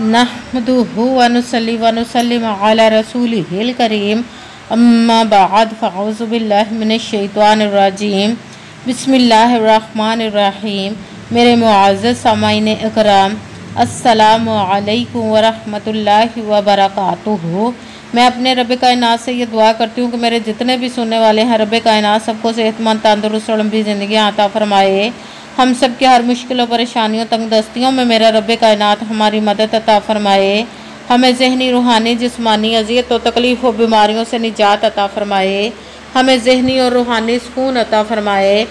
नहमदुहु व नुसल्ली व नुसल्लिमु अला रसूलिहिल करीम अम्मा बाद फ़अऊज़ु बिल्लाहि मिनश शैतानिर रजीम बिस्मिल्लाहिर रहमानिर रहीम। मेरे मुअज़्ज़ज़ सामाईन इकराम, अस्सलामु अलैकुम व रहमतुल्लाहि व बरकातुहू। मैं अपने रब कायनात से ये दुआ करती हूँ कि मेरे जितने भी सुनने वाले हैं रब कायनात सबको सेहतमंद तंदुरुस्त और लंबी ज़िंदगी अता फरमाए। हम सब की हर मुश्किलों परेशानियों तंगदस्तियों में मेरा रब कायनात हमारी मदद अता फरमाए। हमें ज़हनी रूहानी जिस्मानी अज़ियत और तकलीफ़ और बीमारियों से निजात अता फरमाए। हमें ज़हनी और रूहानी सुकून अता फरमाए।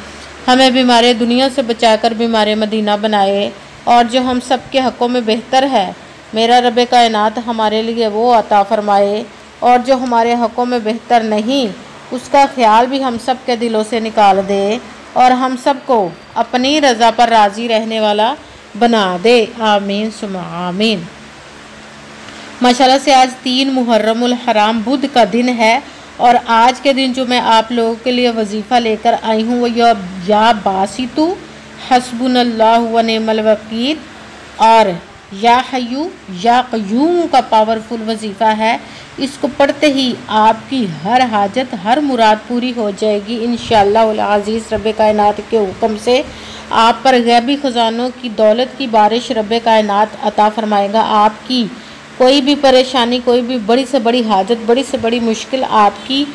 हमें बीमारी दुनिया से बचाकर बीमारी मदीना बनाए। और जो हम सब के हक़ों में बेहतर है मेरा रब कायनात हमारे लिए वो अता फरमाए। और जो हमारे हक़ों में बेहतर नहीं उसका ख्याल भी हम सब के दिलों से निकाल दे और हम सबको अपनी रज़ा पर राज़ी रहने वाला बना दे। आमीन सुम्मा आमीन। माशाल्लाह से आज 3 मुहर्रमुल हराम बुध का दिन है और आज के दिन जो मैं आप लोगों के लिए वजीफ़ा लेकर आई हूँ वो या बासितु हस्बुनल्लाहु व निअमल वकील और या हय्यू या क़य्यूम का पावरफुल वजीफ़ा है। इसको पढ़ते ही आपकी हर हाजत हर मुराद पूरी हो जाएगी इंशाअल्लाह अज़ीज़। रब कायनात के हुक्म से आप पर गैबी ख़जानों की दौलत की बारिश रब कायनात अता फरमाएगा। आपकी कोई भी परेशानी कोई भी बड़ी से बड़ी हाजत बड़ी से बड़ी मुश्किल आपकी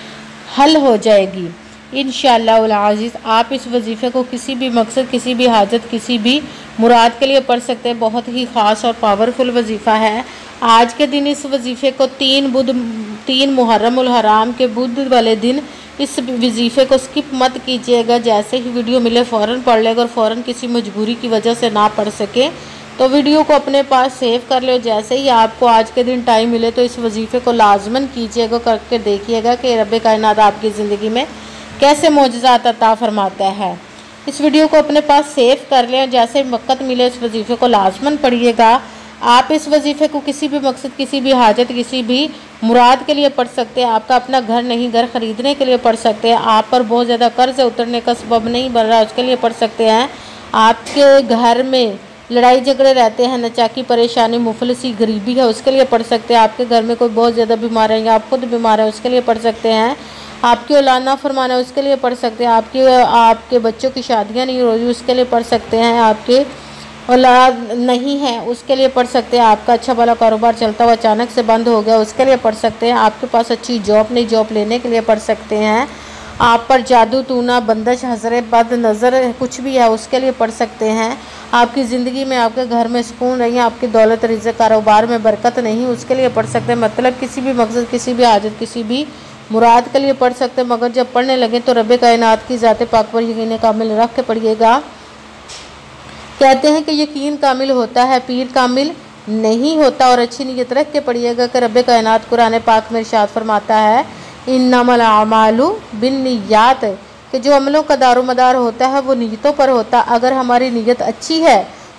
हल हो जाएगी इंशाअल्लाह अज़ीज़। आप इस वजीफ़े को किसी भी मकसद किसी भी हाजत किसी भी मुराद के लिए पढ़ सकते हैं। बहुत ही ख़ास और पावरफुल वजीफ़ा है। आज के दिन इस वजीफ़े को 3 मुहर्रमुल हराम के बुध वाले दिन इस वजीफ़े को स्किप मत कीजिएगा। जैसे ही वीडियो मिले फ़ौरन पढ़ लेगा और फ़ौरन किसी मजबूरी की वजह से ना पढ़ सके तो वीडियो को अपने पास सेव कर लो। जैसे ही आपको आज के दिन टाइम मिले तो इस वजीफ़े को लाजमन कीजिएगा, करके देखिएगा कि रब कायनात आपकी ज़िंदगी में कैसे मोजज़ात अता फरमाता है। इस वीडियो को अपने पास सेव कर लें। जैसे वक़्त मिले इस वजीफ़े को लाजमन पढ़िएगा। आप इस वजीफ़े को किसी भी मकसद किसी भी हाजत किसी भी मुराद के लिए पढ़ सकते हैं। आपका अपना घर नहीं घर ख़रीदने के लिए पढ़ सकते हैं। आप पर बहुत ज़्यादा कर्ज उतरने का सबब नहीं बन रहा उसके लिए पढ़ सकते हैं। आपके घर में लड़ाई झगड़े रहते हैं नचाकी परेशानी मुफलिसी गरीबी है उसके लिए पढ़ सकते हैं। आपके घर में कोई बहुत ज़्यादा बीमार है या आप खुद बीमार है उसके लिए पढ़ सकते हैं। आपकी औलाद ना फरमाना है उसके लिए पढ़ सकते हैं। आपके बच्चों की शादियाँ नहीं हो रही उसके लिए पढ़ सकते हैं। आपके औलाद नहीं है उसके लिए पढ़ सकते हैं। आपका अच्छा भला कारोबार चलता हुआ अचानक से बंद हो गया उसके लिए पढ़ सकते हैं। आपके पास अच्छी जॉब नहीं जॉब लेने के लिए पढ़ सकते हैं। आप पर जादू टूना बंदिश हजरे बद नज़र कुछ भी है उसके लिए पढ़ सकते हैं। आपकी ज़िंदगी में आपके घर में सुकून नहीं आपकी दौलत रिज़्क़ कारोबार में बरकत नहीं उसके लिए पढ़ सकते हैं। मतलब किसी भी मकसद किसी भी हाजत किसी भी मुराद के लिए पढ़ सकते हैं। मगर जब पढ़ने लगे तो रब कायनात की ज़ात पाक पर यकीन कामिल रख के पढ़िएगा। कहते हैं कि यकीन कामिल होता है पीर कामिल नहीं होता। और अच्छी नीयत रख के पढ़िएगा कि रब कायनात कुरान पाक में इरशाद फरमाता है इन्नमल आमालु बिन्नियात कि जो अमलों का दारोमदार होता है वो नीयतों पर होता। अगर हमारी नीयत अच्छी है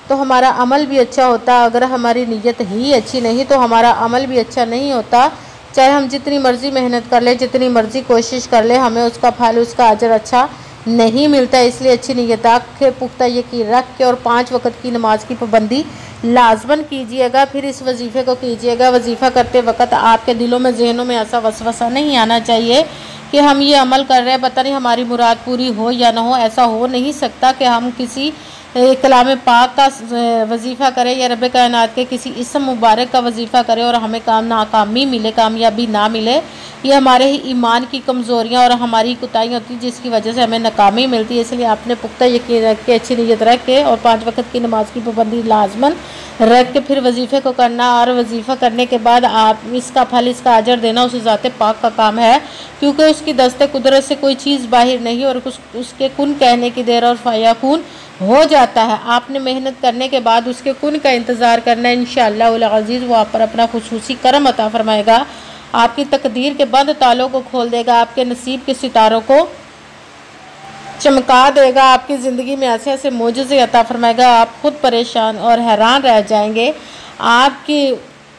तो हमारा अमल भी अच्छा होता। अगर हमारी नीयत ही अच्छी नहीं तो हमारा अमल भी अच्छा नहीं होता। चाहे हम जितनी मर्ज़ी मेहनत कर ले जितनी मर्ज़ी कोशिश कर ले हमें उसका फल उसका अजर अच्छा नहीं मिलता। इसलिए अच्छी नीयत के पुख्ता यकीन रख के और 5 वक़्त की नमाज की पाबंदी लाजमन कीजिएगा। फिर इस वजीफ़े को कीजिएगा। वजीफ़ा करते वक्त आपके दिलों में जहनों में ऐसा वसवसा नहीं आना चाहिए कि हम ये अमल कर रहे हैं पता नहीं हमारी मुराद पूरी हो या ना हो। ऐसा हो नहीं सकता कि हम किसी कलाम पाक का वजीफ़ा करें या रब कायनात के किसी इसम मुबारक का वजीफ़ा करें और हमें नाकामी मिले कामयाबी ना मिले। ये हमारे ही ईमान की कमज़ोरियाँ और हमारी कोताहियाँ होती हैं जिसकी वजह से हमें नाकामी मिलती है। इसलिए आपने पुख्ता यकीन रख के अच्छी नीयत रख के और 5 वक़्त की नमाज की पाबंदी लाजमन रख के फिर वजीफ़े को करना। और वजीफ़ा करने के बाद आप इसका फल इसका अजर देना उस ज़ात पाक का काम है क्योंकि उसकी दस्ते कुदरत से कोई चीज़ बाहर नहीं और उसके कुन कहने की देर और फ़याकून हो जाता है। आपने मेहनत करने के बाद उसके कुन का इंतज़ार करना है इंशाअल्लाह अज़ीज़। वो आप पर अपना खुसूसी करम अता फरमाएगा। आपकी तकदीर के बंद तालों को खोल देगा। आपके नसीब के सितारों को चमका देगा। आपकी ज़िंदगी में ऐसे ऐसे मोजज़े अता फरमाएगा आप खुद परेशान और हैरान रह जाएंगे। आपके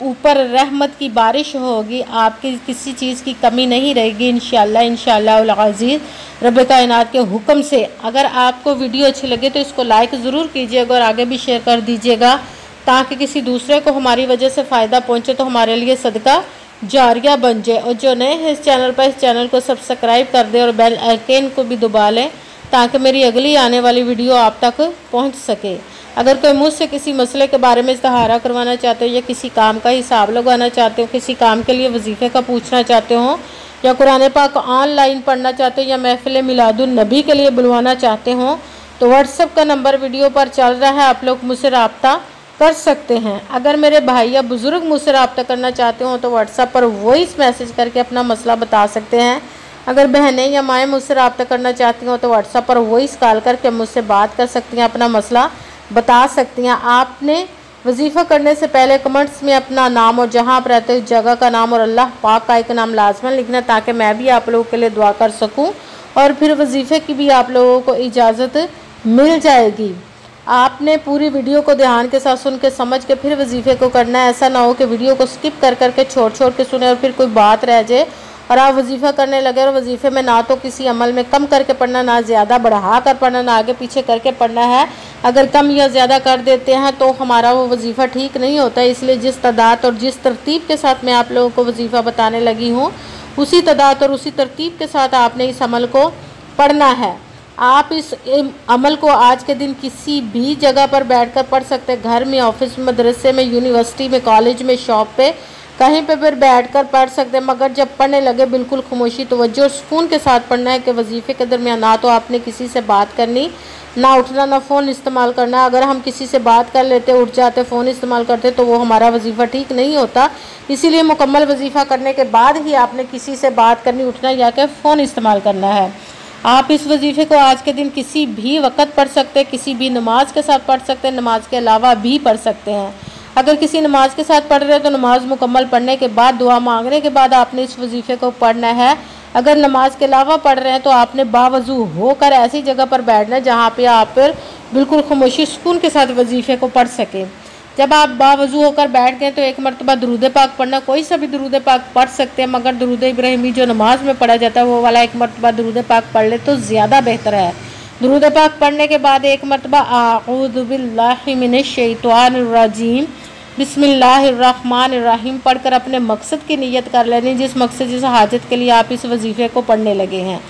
ऊपर रहमत की बारिश होगी। आपकी किसी चीज़ की कमी नहीं रहेगी इंशाअल्लाह अज़ीज़ रब कायनात के हुक्म से। अगर आपको वीडियो अच्छी लगे तो इसको लाइक ज़रूर कीजिएगा और आगे भी शेयर कर दीजिएगा ताकि किसी दूसरे को हमारी वजह से फ़ायदा पहुँचे तो हमारे लिए सदका जारिया बन जाए। और जो नए हैं इस चैनल पर, इस चैनल को सब्सक्राइब कर दें और बेल आइकन को भी दबा लें ताकि मेरी अगली आने वाली वीडियो आप तक पहुंच सके। अगर कोई मुझसे किसी मसले के बारे में इस्तिहारा करवाना चाहते हो या किसी काम का हिसाब लगवाना चाहते हो, किसी काम के लिए वजीफ़े का पूछना चाहते हो या कुरान पाक ऑनलाइन पढ़ना चाहते हो या महफिल मिलादुन नबी के लिए बुलवाना चाहते हो तो व्हाट्सएप का नंबर वीडियो पर चल रहा है, आप लोग मुझसे रब्ता कर सकते हैं। अगर मेरे भाई या बुज़ुर्ग मुझसे रब्ता करना चाहते हो तो व्हाट्सएप पर वॉइस मैसेज करके अपना मसला बता सकते हैं। अगर बहनें या माएँ मुझसे रब्ता करना चाहती हो तो व्हाट्सएप पर वॉइस कॉल करके मुझसे बात कर सकती हैं, अपना मसला बता सकती हैं। आपने वजीफ़ा करने से पहले कमेंट्स में अपना नाम और जहां आप रहते हो उस जगह का नाम और अल्लाह पाक का एक नाम लाजमन लिखना ताकि मैं भी आप लोगों के लिए दुआ कर सकूं और फिर वजीफ़े की भी आप लोगों को इजाज़त मिल जाएगी। आपने पूरी वीडियो को ध्यान के साथ सुन के समझ के फिर वजीफ़े को करना है। ऐसा ना हो कि वीडियो को स्किप कर करके छोड़ के सुने और फिर कोई बात रह जाए और आप वजीफ़ा करने लगे और वजीफ़े में ना तो किसी अमल में कम करके पढ़ना, ना ज़्यादा बढ़ा कर पढ़ना, ना आगे पीछे करके पढ़ना है। अगर कम या ज़्यादा कर देते हैं तो हमारा वो वजीफ़ा ठीक नहीं होता। इसलिए जिस तादाद और जिस तरतीब के साथ मैं आप लोगों को वजीफ़ा बताने लगी हूँ उसी तादाद और उसी तरतीब के साथ आपने इस अमल को पढ़ना है। आप इस अमल को आज के दिन किसी भी जगह पर बैठकर पढ़ सकते हैं, घर में, ऑफिस में, मदरसे में, यूनिवर्सिटी में, कॉलेज में, शॉप पे, कहीं पे फिर बैठकर पढ़ सकते हैं। मगर जब पढ़ने लगे बिल्कुल खामोशी तवज्जो और सुकून के साथ पढ़ना है कि वजीफ़े के दरमियान ना तो आपने किसी से बात करनी, ना उठना, ना फ़ोन इस्तेमाल करना। अगर हम किसी से बात कर लेते, उठ जाते, फ़ोन इस्तेमाल करते तो वो हमारा वजीफ़ा ठीक नहीं होता। इसीलिए मुकम्मल वजीफ़ा करने के बाद ही आपने किसी से बात करनी, उठना या कि फ़ोन इस्तेमाल करना है। आप इस वजीफ़े को आज के दिन किसी भी वक्त पढ़ सकते हैं, किसी भी नमाज के साथ पढ़ सकते हैं, नमाज के अलावा भी पढ़ सकते हैं। अगर किसी नमाज के साथ पढ़ रहे हैं तो नमाज मुकम्मल पढ़ने के बाद, दुआ मांगने के बाद आपने इस वजीफ़े को पढ़ना है। अगर नमाज के अलावा पढ़ रहे हैं तो आपने बावजू होकर ऐसी जगह पर बैठना है जहाँ पे आप फिर बिल्कुल खामोशी सुकून के साथ वजीफ़े को पढ़ सकें। जब आप बावजू होकर बैठ गए तो एक मरतबा दुरूद पाक पढ़ना, कोई सा भी दुरूद पाक पढ़ सकते हैं मगर दुरूद इब्राहिमी जो नमाज में पढ़ा जाता है वो वाला एक मरतबा दुरूद पाक पढ़ ले तो ज़्यादा बेहतर है। दुरूद पाक पढ़ने के बाद एक मरतबा आऊज़ु बिल्लाहि मिनश शैतानिर रजीम बिस्मिल्लाहिर्रहमानिर्रहीम पढ़कर अपने मकसद की नियत कर लेनी, जिस मकसद, जिस हाजत के लिए आप इस वजीफ़े को पढ़ने लगे हैं।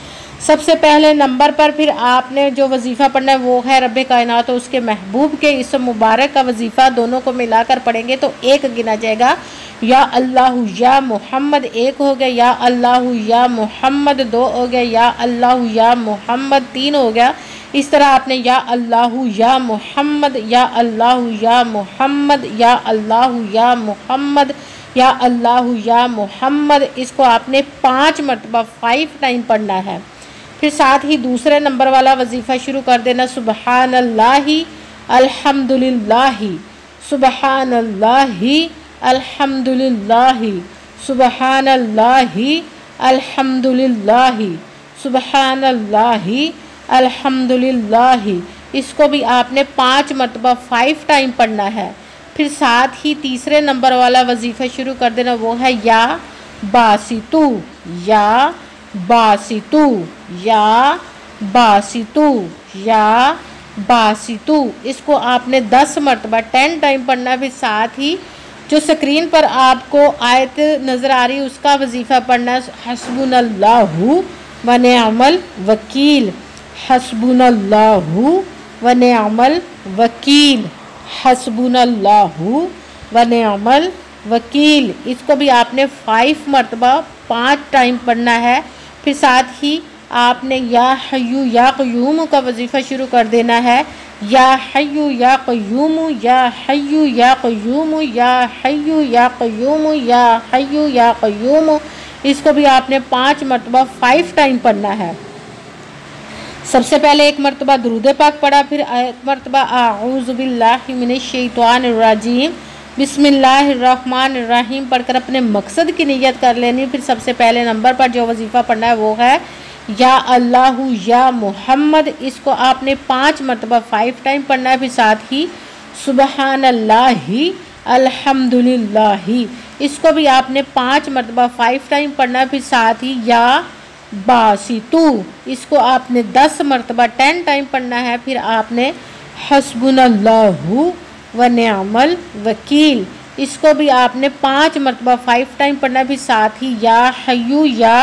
सबसे पहले नंबर पर फिर आपने जो वजीफ़ा पढ़ना है वो है रब्बे कायनात और उसके महबूब के इस मुबारक का वजीफ़ा। दोनों को मिलाकर पढ़ेंगे तो एक गिना जाएगा। या अल्लाहु या मोहम्मद एक हो गया, या अल्लाहु या मोहम्मद दो हो गया, या अल्लाहु या मोहम्मद तीन हो गया। इस तरह आपने या अल्लाहु या मोहम्मद, या अल्लाहु या मोहम्मद, या अल्लाहु या मोहम्मद, या अल्लाहु या मोहम्मद, इसको आपने 5 मरतबा 5 टाइम पढ़ना है। फिर साथ ही दूसरे नंबर वाला वजीफ़ा शुरू कर देना, सुबहानल्लाहि अल्हम्दुलिल्लाहि, सुबहानल्लाहि अल्हम्दुलिल्लाहि, सुबहानल्लाहि अल्हम्दुलिल्लाहि, सुबहानल्लाहि अल्हम्दुलिल्लाहि। इसको भी आपने 5 मरतबा 5 टाइम पढ़ना है। फिर साथ ही तीसरे नंबर वाला वजीफ़ा शुरू कर देना, वो है या बासितु, या बासितु, या बासितु, या बासितु। इसको आपने 10 मरतबा 10 टाइम पढ़ना है। फिर साथ ही जो स्क्रीन पर आपको आयत नज़र आ रही है उसका वजीफ़ा पढ़ना है, हस्बुनल्लाहु व निअमल वकील, हस्बुनल्लाहु व निअमल वकील, हस्बुनल्लाहु व निअमल वकील। इसको भी आपने 5 मरतबा 5 टाइम पढ़ना है। फिर साथ ही आपने या हय्यु या क़य्यूम का वजीफ़ा शुरू कर देना है, या हय्यु या क़य्यूम, या हय्यु या क़य्यूम, या हय्यु या क़य्यूम, या हय्यु या क़य्यूम। इसको भी आपने 5 मरतबा 5 टाइम पढ़ना है। सबसे पहले एक मरतबा दुरूद पाक पढ़ा, फिर एक मरतबा आऊज़ु बिल्लाहि मिनश शैतानिर रजीम बिस्मिल्लाहिर्रहमानिर्रहीम पढ़कर अपने मकसद की नियत कर लेनी। फिर सबसे पहले नंबर पर जो वजीफ़ा पढ़ना है वो है या अल्लाहु या मोहम्मद, इसको आपने 5 मरतबा 5 टाइम पढ़ना है। फिर साथ ही सुबहानल्लाहि अल्हम्दुलिल्लाहि, इसको भी आपने 5 मरतबा 5 टाइम पढ़ना है। फिर साथ ही या बासितु, इसको आपने 10 मरतबा 10 टाइम पढ़ना है। फिर आपने हस्बुनल्लाहु व निअमल वकील। इसको भी आपने 5 मरतबा 5 टाइम पढ़ना, भी साथ ही या हय्यू या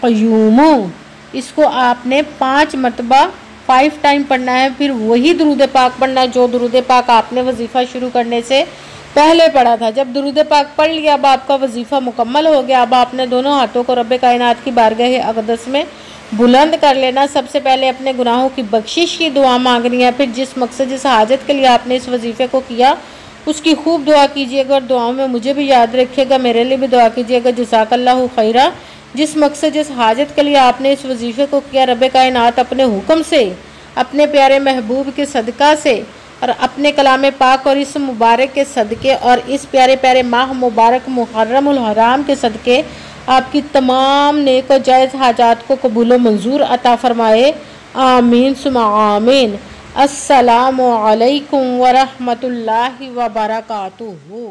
क़य्यूमु, इसको आपने 5 मरतबा 5 टाइम पढ़ना है। फिर वही दुरूद पाक पढ़ना है जो दुरूद पाक आपने वजीफ़ा शुरू करने से पहले पढ़ा था। जब दुरूद पाक पढ़ लिया, अब आपका वजीफ़ा मुकम्मल हो गया। अब आपने दोनों हाथों को रब्बे कायनात की बारगाह अक़दस में बुलंद कर लेना। सबसे पहले अपने गुनाहों की बख्शिश की दुआ मांगनी है। फिर जिस मकसद जिस हाजत के लिए आपने इस वजीफ़े को किया उसकी खूब दुआ कीजिएगा और दुआओं में मुझे भी याद रखिएगा, मेरे लिए भी दुआ कीजिएगा। जज़ाकल्लाहु खैरा। जिस मकसद जिस हाजत के लिए आपने इस वजीफ़े को किया, रब्बे कायनात अपने हुक्म से, अपने प्यारे महबूब के सदका से और अपने कलाम पाक और इस मुबारक के सदक़े और इस प्यारे प्यारे माह मुबारक मुहर्रमुल हराम के सदक़े आपकी तमाम नेक और जायज़ हाजात को कबूल व मंजूर अता फ़रमाए। आमीन सुम्मा आमीन। अस्सलामु अलैकुम व रहमतुल्लाहि व बरकातुहू।